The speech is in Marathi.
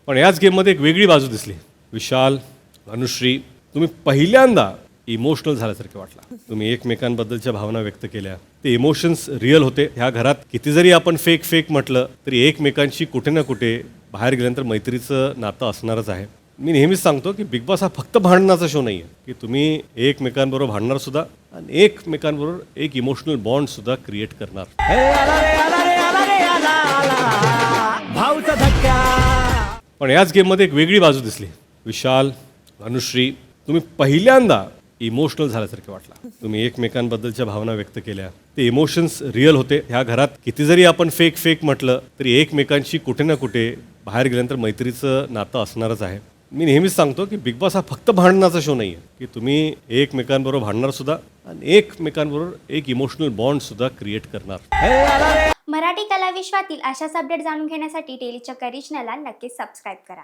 पण याच गेममध्ये एक वेगळी बाजू दिसली. विशाल, अनुश्री, तुम्ही पहिल्यांदा इमोशनल झाल्यासारखे वाटला. तुम्ही एकमेकांबद्दलच्या भावना व्यक्त केल्या. ते इमोशन्स रिअल होते. ह्या घरात किती जरी आपण फेक फेक म्हटलं तरी एकमेकांशी कुठे ना कुठे बाहेर गेल्यानंतर मैत्रीचं नातं असणारच आहे. मी नेहमीच सांगतो की बिग बॉस हा फक्त भांडणाचा शो नाही आहे, की तुम्ही एकमेकांबरोबर भांडणार सुद्धा आणि एकमेकांबरोबर एक इमोशनल बॉन्ड सुद्धा क्रिएट करणार. भाऊचा धक्का. पण याच गेममध्ये एक वेगळी बाजू दिसली. विशाल, अनुश्री, तुम्ही पहिल्यांदा इमोशनल झाल्यासारखे वाटला. तुम्ही एकमेकांबद्दलच्या भावना व्यक्त केल्या. ते इमोशन्स रिअल होते. ह्या घरात किती जरी आपण फेक फेक म्हटलं तरी एकमेकांशी कुठे ना कुठे बाहेर गेल्यानंतर मैत्रीचं नातं असणारच आहे. मी नेहमीच सांगतो की बिग बॉस हा फक्त भांडणाचा शो नाही आहे, की तुम्ही एकमेकांबरोबर भांडणार सुद्धा आणि एकमेकांबरोबर एक इमोशनल बॉन्ड सुद्धा क्रिएट करणार. मराठी कला विश्वातील अशाच अपडेट जाणून घेण्यासाठी डेली चक्कर रिजनला नक्कीच सबस्क्राईब करा.